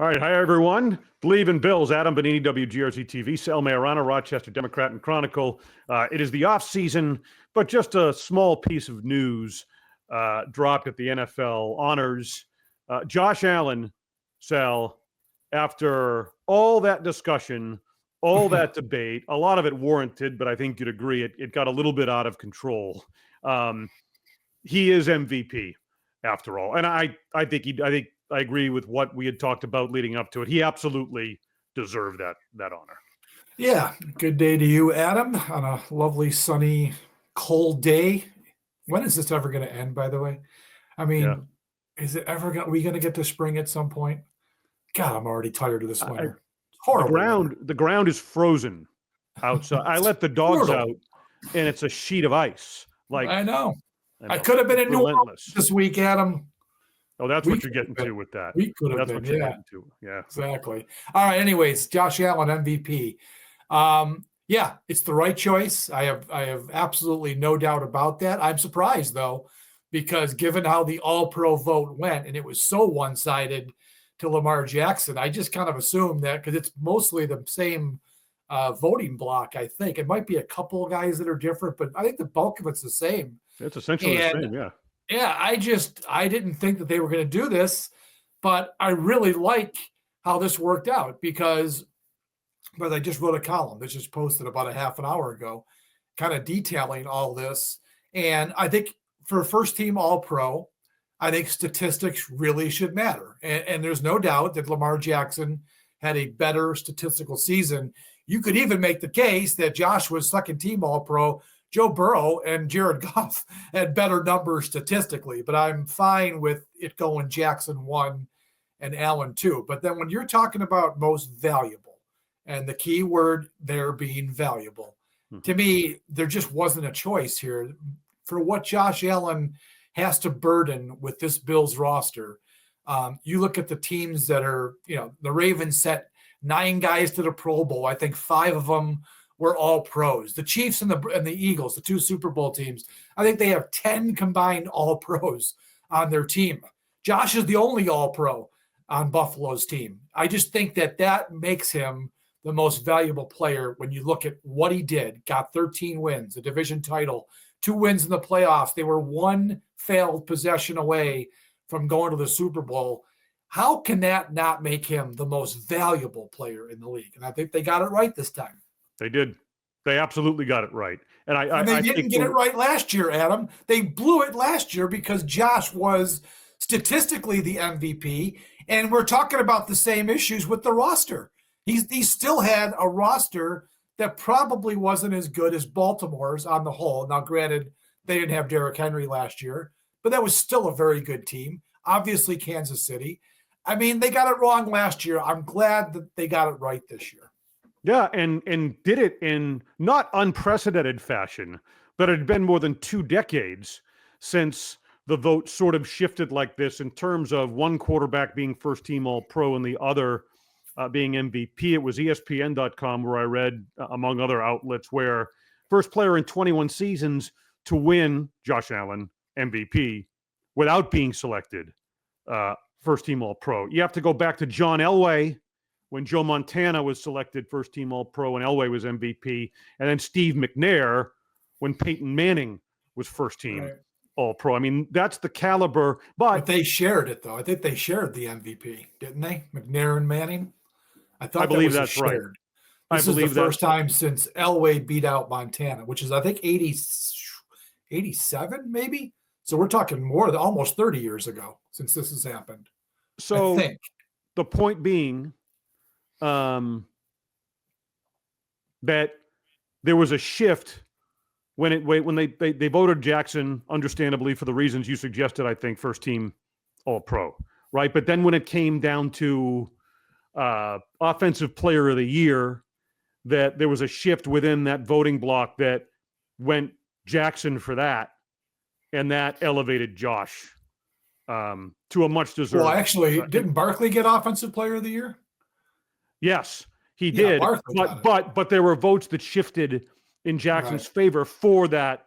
All right. Hi, everyone. Bleav in Bills. Adam Benigni, WGRZ TV. Sal Maiorana, Rochester Democrat and Chronicle. It is the offseason, but just a small piece of news dropped at the NFL honors. Josh Allen, Sal, after all that discussion, all that debate, a lot of it warranted, but I think you'd agree it got a little bit out of control. He is MVP after all. And I think I agree with what we had talked about leading up to it. He absolutely deserved that honor. Yeah. Good day to you, Adam, on a lovely, sunny, cold day. When is this ever going to end, by the way? I mean, Is it ever going? Are we going to get to spring at some point? God, I'm already tired of this winter. Horrible. The ground is frozen outside. I let the dogs out, and it's a sheet of ice. I know. I could have been in New Orleans this week, Adam. Oh, that's what you're getting to with that. We could have been. That's what you're getting to. Yeah, exactly. All right. Anyways, Josh Allen MVP. Yeah, it's the right choice. I have absolutely no doubt about that. I'm surprised though, because given how the All-Pro vote went, and it was so one-sided to Lamar Jackson, I just kind of assumed that because it's mostly the same voting block. I think it might be a couple of guys that are different, but I think the bulk of it's the same. It's essentially the same. Yeah. Yeah, I didn't think that they were going to do this, but I really like how this worked out because I just wrote a column that just posted about a half an hour ago, kind of detailing all this. And I think for first team All-Pro, I think statistics really should matter. And there's no doubt that Lamar Jackson had a better statistical season. You could even make the case that Josh was second team All-Pro. Joe Burrow and Jared Goff had better numbers statistically, but I'm fine with it going Jackson 1 and Allen 2. But then when you're talking about most valuable, and the key word there being valuable, to me, there just wasn't a choice here for what Josh Allen has to burden with this Bills roster. You look at the teams that are, the Ravens set 9 guys to the Pro Bowl. I think 5 of them were all pros. The Chiefs and the Eagles, the 2 Super Bowl teams, I think they have 10 combined all pros on their team. Josh is the only all pro on Buffalo's team. I just think that makes him the most valuable player when you look at what he did. Got 13 wins, a division title, 2 wins in the playoffs. They were 1 failed possession away from going to the Super Bowl. How can that not make him the most valuable player in the league? And I think they got it right this time. They did. They absolutely got it right. And they didn't get it right last year, Adam. They blew it last year because Josh was statistically the MVP, and we're talking about the same issues with the roster. He still had a roster that probably wasn't as good as Baltimore's on the whole. Now, granted, they didn't have Derrick Henry last year, but that was still a very good team. Obviously, Kansas City. I mean, they got it wrong last year. I'm glad that they got it right this year. Yeah, and did it in not unprecedented fashion, but it had been more than 2 decades since the vote sort of shifted like this in terms of one quarterback being first team All-Pro and the other being MVP. It was ESPN.com where I read, among other outlets, where first player in 21 seasons to win, Josh Allen, MVP, without being selected first team All-Pro. You have to go back to John Elway, when Joe Montana was selected first team All-Pro and Elway was MVP, and then Steve McNair when Peyton Manning was first team All-Pro. I mean, that's the caliber. But they shared it, though. I think they shared the MVP, didn't they? McNair and Manning? I Bleav that's right. This is the first time since Elway beat out Montana, which is, I think, 87 maybe? So we're talking more than almost 30 years ago since this has happened. So the point being that there was a shift when they voted Jackson, understandably for the reasons you suggested, I think, first team All-Pro, right? But then when it came down to offensive player of the year, that there was a shift within that voting block that went Jackson for that, and that elevated Josh to a much deserved. Well, actually, didn't Barkley get offensive player of the year? Yes, he did. But there were votes that shifted in Jackson's favor for that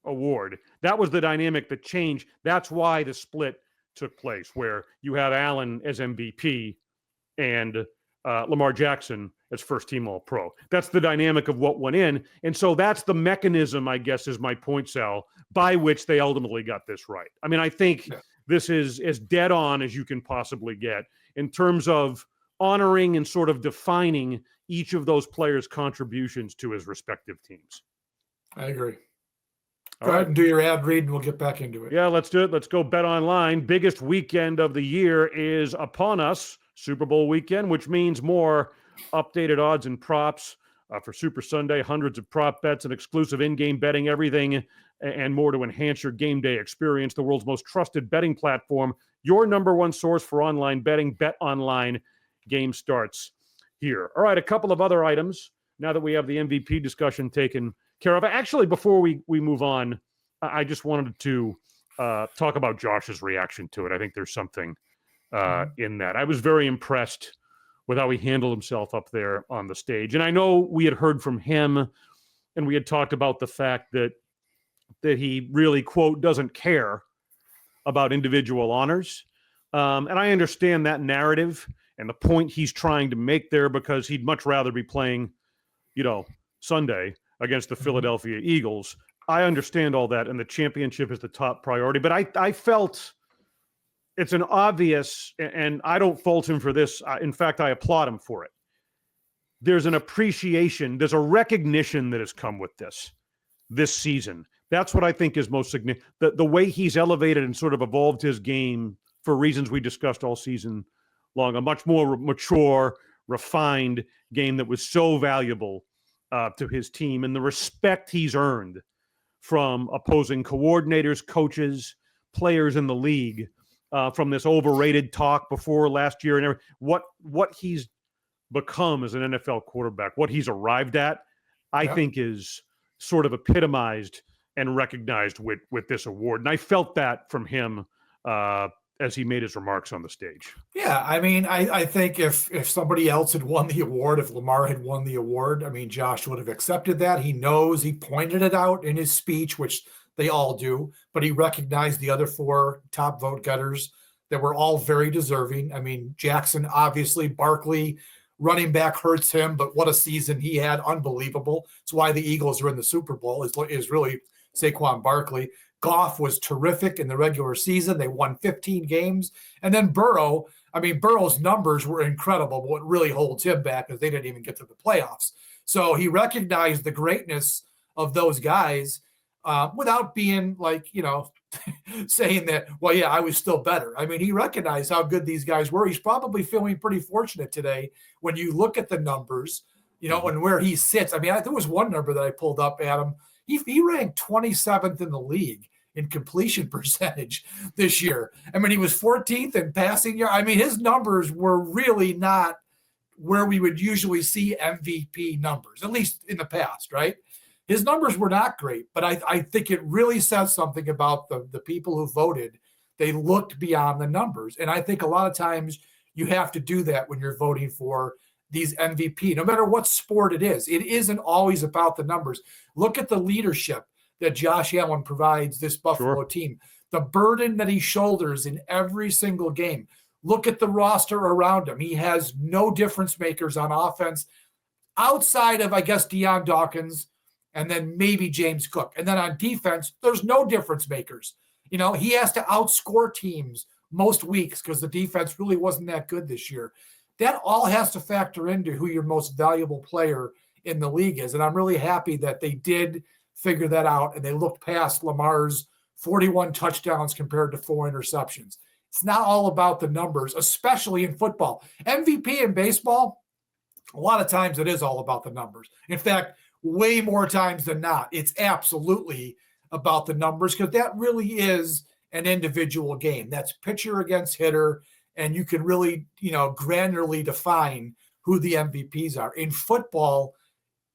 award. That was the dynamic that changed. That's why the split took place, where you have Allen as MVP and Lamar Jackson as first-team All-Pro. That's the dynamic of what went in. And so that's the mechanism, I guess, is my point, Sal, by which they ultimately got this right. I mean, I think this is as dead on as you can possibly get in terms of honoring and sort of defining each of those players' contributions to his respective teams. I agree. Go ahead and do your ad read, and we'll get back into it. Yeah, let's do it. Let's go Bet Online. Biggest weekend of the year is upon us, Super Bowl weekend, which means more updated odds and props for Super Sunday, hundreds of prop bets and exclusive in-game betting, everything and more to enhance your game day experience. The world's most trusted betting platform, your number one source for online betting. Bet Online. Game starts here. All right, a couple of other items now that we have the MVP discussion taken care of. Actually, before we move on, I just wanted to talk about Josh's reaction to it. I think there's something in that. I was very impressed with how he handled himself up there on the stage. And I know we had heard from him and we had talked about the fact that he really, quote, doesn't care about individual honors. And I understand that narrative and the point he's trying to make there, because he'd much rather be playing, Sunday against the Philadelphia Eagles. I understand all that, and the championship is the top priority. But I felt it's an obvious, and I don't fault him for this. In fact, I applaud him for it. There's an appreciation, there's a recognition that has come with this season. That's what I think is most significant. The way he's elevated and sort of evolved his game for reasons we discussed all season long, a much more mature, refined game that was so valuable to his team, and the respect he's earned from opposing coordinators, coaches, players in the league, from this overrated talk before last year and everything. What he's become as an NFL quarterback, what he's arrived at, I think is sort of epitomized and recognized with this award. And I felt that from him as he made his remarks on the stage. Yeah, I mean, I think if somebody else had won the award, if Lamar had won the award, I mean, Josh would have accepted that. He knows, he pointed it out in his speech, which they all do, but he recognized the other four top vote getters that were all very deserving. I mean, Jackson, obviously, Barkley, running back hurts him, but what a season he had. Unbelievable. It's why the Eagles are in the Super Bowl is really Saquon Barkley. Goff was terrific in the regular season. They won 15 games. And then Burrow, I mean, Burrow's numbers were incredible, but what really holds him back is they didn't even get to the playoffs. So he recognized the greatness of those guys without being like, saying that, well, yeah, I was still better. I mean, he recognized how good these guys were. He's probably feeling pretty fortunate today when you look at the numbers, and where he sits. I mean, there was one number that I pulled up, Adam. He ranked 27th in the league in completion percentage this year. I mean, he was 14th in passing yard. I mean, his numbers were really not where we would usually see MVP numbers, at least in the past, right? His numbers were not great, but I think it really says something about the people who voted. They looked beyond the numbers. And I think a lot of times you have to do that when you're voting for these MVP, no matter what sport it is. It isn't always about the numbers. Look at the leadership that Josh Allen provides this Buffalo team, the burden that he shoulders in every single game. Look at the roster around him. He has no difference makers on offense outside of, I guess, Deion Dawkins and then maybe James Cook. And then on defense, there's no difference makers. He has to outscore teams most weeks because the defense really wasn't that good this year. That all has to factor into who your most valuable player in the league is. And I'm really happy that they did figure that out and they looked past Lamar's 41 touchdowns compared to 4 interceptions. It's not all about the numbers, especially in football. MVP in baseball, a lot of times it is all about the numbers. In fact, way more times than not, it's absolutely about the numbers because that really is an individual game. That's pitcher against hitter, and you can really, granularly define who the MVPs are. In football,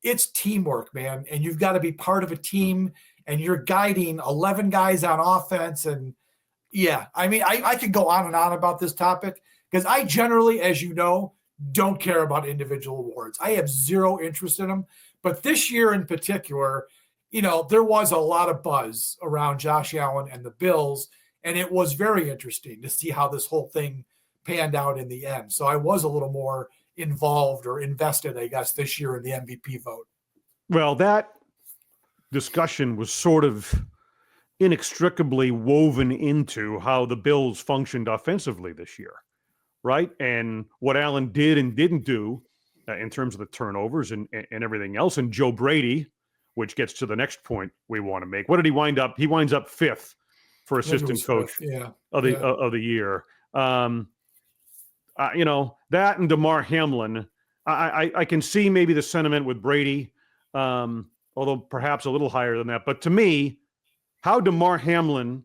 it's teamwork, man, and you've got to be part of a team, and you're guiding 11 guys on offense. And, yeah, I mean, I could go on and on about this topic because I generally, as you know, don't care about individual awards. I have zero interest in them. But this year in particular, there was a lot of buzz around Josh Allen and the Bills, and it was very interesting to see how this whole thing panned out in the end. So I was a little more involved or invested, I guess, this year in the MVP vote. Well, that discussion was sort of inextricably woven into how the Bills functioned offensively this year, right? And what Allen did and didn't do in terms of the turnovers and everything else. And Joe Brady, which gets to the next point we want to make. What did he wind up? He winds up 5th for assistant coach of the year. You know, that and DeMar Hamlin, I can see maybe the sentiment with Brady, although perhaps a little higher than that. But to me, how DeMar Hamlin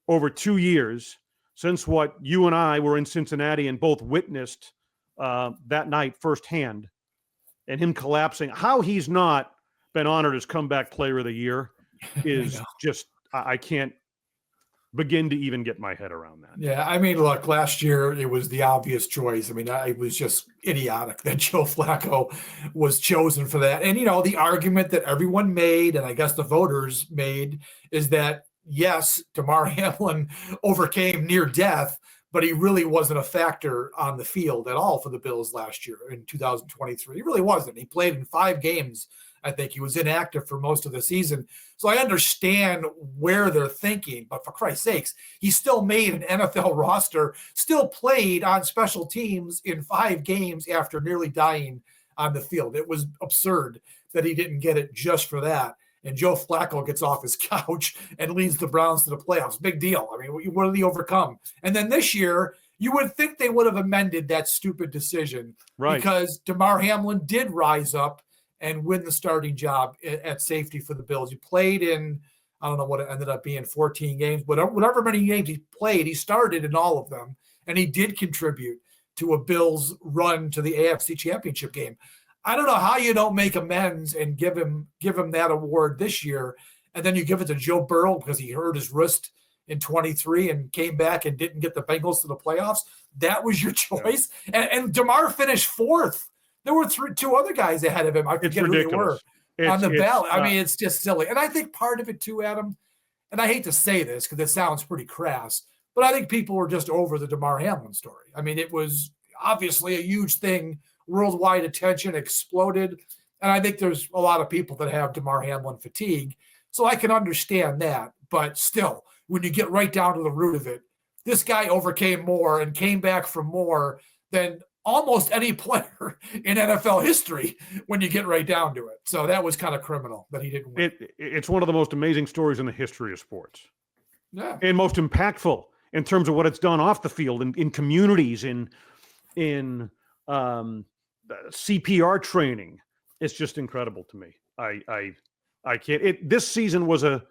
over 2 years, since what you and I were in Cincinnati and both witnessed that night firsthand, and him collapsing, how he's not been honored as comeback player of the year is just, I can't begin to even get my head around that. Yeah, I mean, look, last year it was the obvious choice. I mean, it was just idiotic that Joe Flacco was chosen for that. And, you know, the argument that everyone made, and I guess the voters made, is that, yes, DeMar Hamlin overcame near death, but he really wasn't a factor on the field at all for the Bills last year in 2023. He really wasn't. He played in 5 games. I think he was inactive for most of the season. So I understand where they're thinking, but for Christ's sakes, he still made an NFL roster, still played on special teams in 5 games after nearly dying on the field. It was absurd that he didn't get it just for that. And Joe Flacco gets off his couch and leads the Browns to the playoffs. Big deal. I mean, what did he overcome? And then this year, you would think they would have amended that stupid decision, right? Because DeMar Hamlin did rise up and win the starting job at safety for the Bills. He played in, I don't know what it ended up being, 14 games, but whatever many games he played, he started in all of them, and he did contribute to a Bills run to the AFC Championship game. I don't know how you don't make amends and give him that award this year, and then you give it to Joe Burrow because he hurt his wrist in 23 and came back and didn't get the Bengals to the playoffs. That was your choice. And DeMar finished 4th. There were 2 other guys ahead of him. I forget who they were on the ballot. I mean, it's just silly. And I think part of it too, Adam, and I hate to say this because it sounds pretty crass, but I think people were just over the DeMar Hamlin story. I mean, it was obviously a huge thing, worldwide attention, exploded. And I think there's a lot of people that have DeMar Hamlin fatigue. So I can understand that. But still, when you get right down to the root of it, this guy overcame more and came back from more than almost any player in NFL history when you get right down to it. So that was kind of criminal that he didn't win. It's one of the most amazing stories in the history of sports. Yeah. And most impactful in terms of what it's done off the field, in communities, in CPR training. It's just incredible to me. I can't. This season was a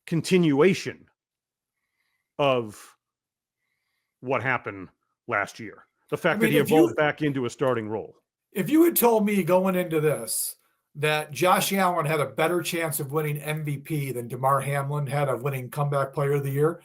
continuation of what happened last year. The fact that he evolved back into a starting role. If you had told me going into this that Josh Allen had a better chance of winning MVP than DeMar Hamlin had of winning comeback player of the year,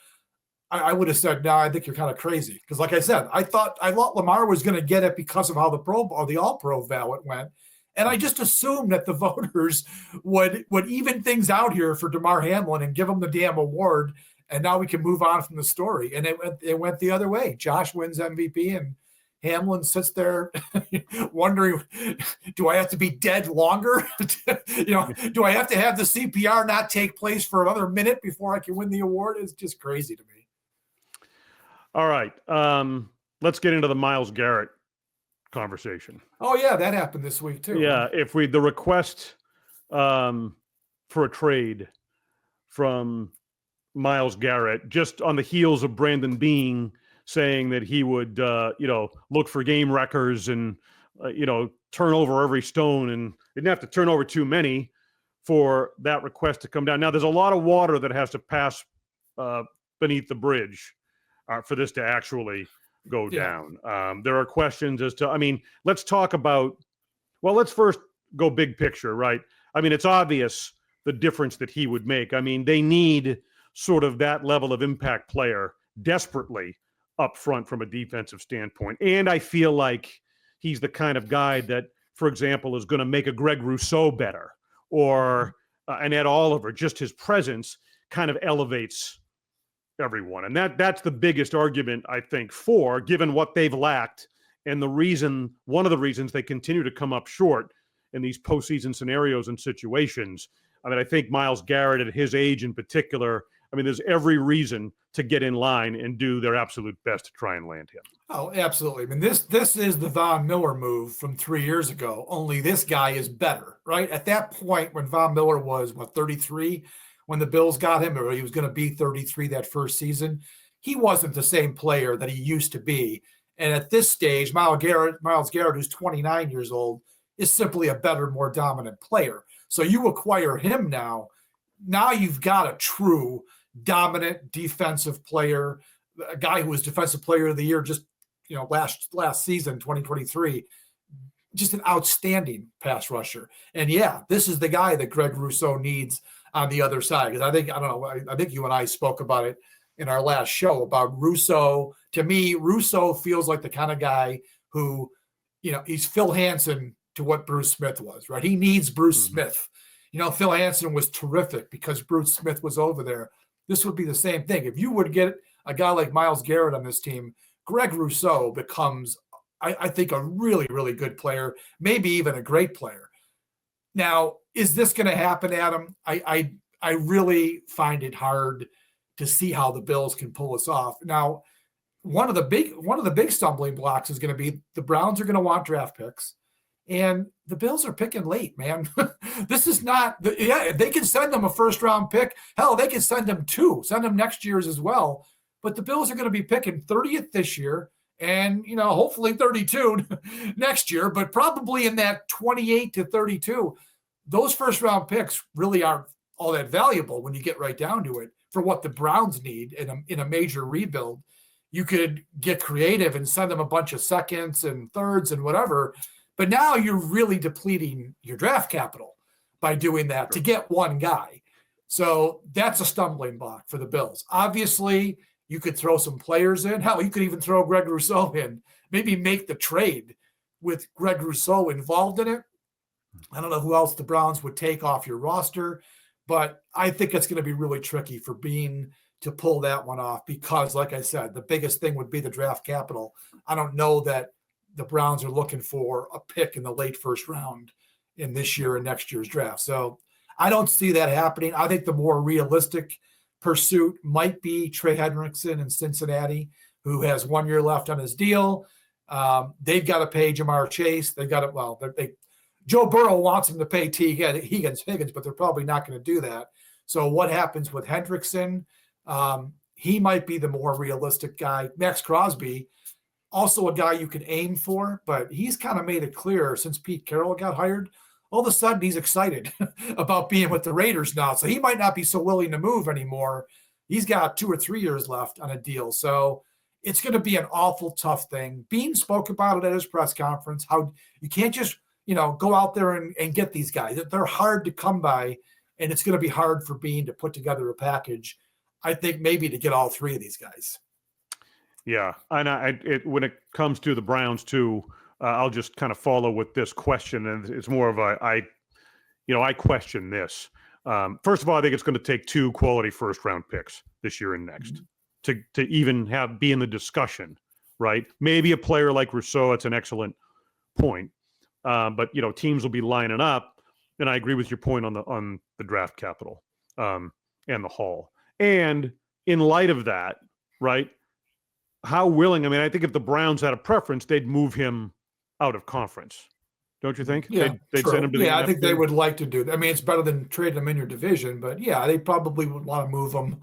I would have said, no, I think you're kind of crazy. Because like I said, I thought Lamar was going to get it because of how the All-Pro ballot went. And I just assumed that the voters would even things out here for DeMar Hamlin and give him the damn award. And now we can move on from the story. And it went the other way. Josh wins MVP and Hamlin sits there wondering, do I have to be dead longer? Do I have to have the CPR not take place for another minute before I can win the award? It's just crazy to me. All right. Let's get into the Myles Garrett conversation. Oh, yeah, that happened this week, too. Yeah, right? The request for a trade from Myles Garrett, just on the heels of Brandon Beane saying that he would, look for game wreckers and, turn over every stone, and didn't have to turn over too many for that request to come down. Now, there's a lot of water that has to pass beneath the bridge for this to actually go down. There are questions as to, let's talk about, let's first go big picture, right? It's obvious the difference that he would make. They need sort of that level of impact player desperately up front from a defensive standpoint. And I feel like he's the kind of guy that, for example, is going to make a Greg Rousseau better, or an Ed Oliver. Just his presence kind of elevates everyone. And that's the biggest argument, I think, for given what they've lacked and one of the reasons they continue to come up short in these postseason scenarios and situations. I mean, I think Myles Garrett at his age in particular, I mean, there's every reason to get in line and do their absolute best to try and land him. Oh, absolutely. I mean, this is the Von Miller move from 3 years ago, only this guy is better, right? At that point when Von Miller was, 33, when the Bills got him, or he was going to be 33 that first season, he wasn't the same player that he used to be. And at this stage, Myles Garrett, who's 29 years old, is simply a better, more dominant player. So you acquire him now. Now you've got a true dominant defensive player, a guy who was defensive player of the year just last season, 2023, just an outstanding pass rusher. And yeah, this is the guy that Greg Rousseau needs on the other side. Because I think you and I spoke about it in our last show about Rousseau. To me, Rousseau feels like the kind of guy who, he's Phil Hansen to what Bruce Smith was, right? He needs Bruce Smith. Phil Hansen was terrific because Bruce Smith was over there. This would be the same thing. If you would get a guy like Myles Garrett on this team, Greg Rousseau becomes, I think, a really, really good player, maybe even a great player. Now, is this going to happen, Adam? I really find it hard to see how the Bills can pull this off. Now, one of the big stumbling blocks is going to be the Browns are going to want draft picks, and the Bills are picking late, man. This is not they can send them a first round pick. Hell, they can send them next year's as well. But the Bills are going to be picking 30th this year and, hopefully 32 next year, but probably in that 28 to 32. Those first round picks really aren't all that valuable when you get right down to it for what the Browns need in a major rebuild. You could get creative and send them a bunch of seconds and thirds and whatever. But now you're really depleting your draft capital by doing that to get one guy. So that's a stumbling block for the Bills. Obviously, you could throw some players in. Hell, you could even throw Greg Rousseau in. Maybe make the trade with Greg Rousseau involved in it. I don't know who else the Browns would take off your roster, but I think it's going to be really tricky for Beane to pull that one off because, like I said, the biggest thing would be the draft capital. I don't know that the Browns are looking for a pick in the late first round in this year and next year's draft. So I don't see that happening. I think the more realistic pursuit might be Trey Hendrickson in Cincinnati, who has 1 year left on his deal. They've got to pay Jamar Chase. They've got to, Joe Burrow wants him to pay Higgins, but they're probably not going to do that. So what happens with Hendrickson? He might be the more realistic guy. Max Crosby, also a guy you can aim for, but he's kind of made it clear since Pete Carroll got hired, all of a sudden he's excited about being with the Raiders now. So he might not be so willing to move anymore. He's got 2 or 3 years left on a deal. So it's going to be an awful tough thing. Beane spoke about it at his press conference, how you can't just, go out there and get these guys. They're hard to come by, and it's going to be hard for Beane to put together a package, I think, maybe to get all 3 of these guys. Yeah, and when it comes to the Browns too, I'll just kind of follow with this question, and it's more of I question this. First of all, I think it's going to take 2 quality first-round picks this year and next to even be in the discussion, right? Maybe a player like Rousseau, it's an excellent point, but teams will be lining up, and I agree with your point on the draft capital and the haul. And in light of that, right? How willing? I mean, I think if the Browns had a preference, they'd move him out of conference. Don't you think? Yeah, they'd send him to the I think they would like to do that. I mean, it's better than trading him in your division, but yeah, they probably would want to move him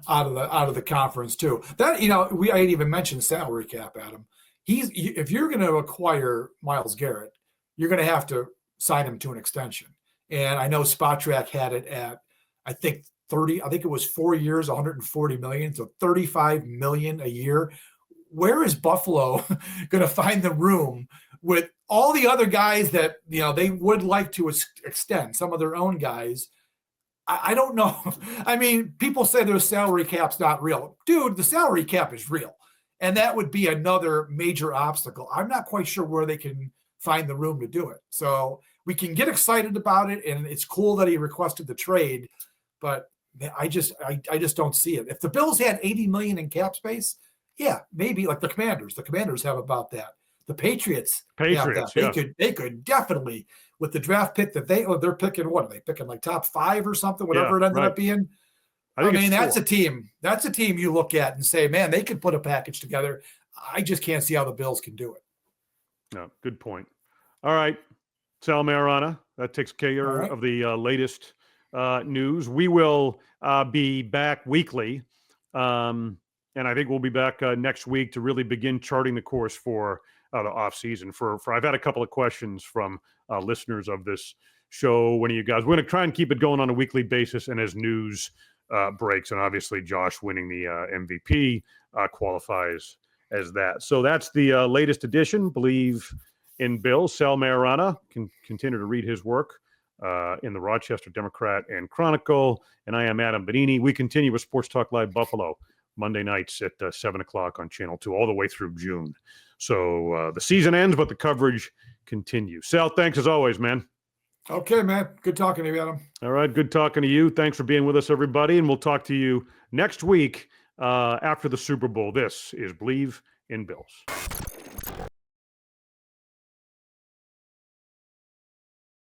out of the conference too. That I ain't even mentioned salary cap, Adam. If you're going to acquire Myles Garrett, you're going to have to sign him to an extension. And I know Spotrac had it at, I think it was 4 years, $140 million, so $35 million a year. Where is Buffalo going to find the room with all the other guys that, they would like to extend, some of their own guys? I don't know. I mean, people say their salary cap's not real. Dude, the salary cap is real. And that would be another major obstacle. I'm not quite sure where they can find the room to do it. So we can get excited about it, and it's cool that he requested the trade, but I just don't see it. If the Bills had $80 million in cap space, yeah, maybe like the Commanders have about that. The Patriots have that. Yeah. They could definitely, with the draft pick that they're picking, what are they picking, like top 5 or something, whatever it ended up being. I mean, that's a team you look at and say, man, they could put a package together. I just can't see how the Bills can do it. No, good point. All right, Sal Maiorana, that takes care of the latest news. We will be back weekly, and I think we'll be back next week to really begin charting the course for the offseason. For I've had a couple of questions from listeners of this show. When are you guys? We're going to try and keep it going on a weekly basis, and as news breaks, and obviously Josh winning the MVP qualifies as that. So that's the latest edition, Bleav in Bills. Sal Maiorana can continue to read his work in the Rochester Democrat and Chronicle. And I am Adam Benigni. We continue with Sports Talk Live Buffalo Monday nights at 7 o'clock on Channel 2 all the way through June. So the season ends, but the coverage continues. Sal, thanks as always, man. Okay, man. Good talking to you, Adam. All right. Good talking to you. Thanks for being with us, everybody. And we'll talk to you next week after the Super Bowl. This is Bleav in Bills.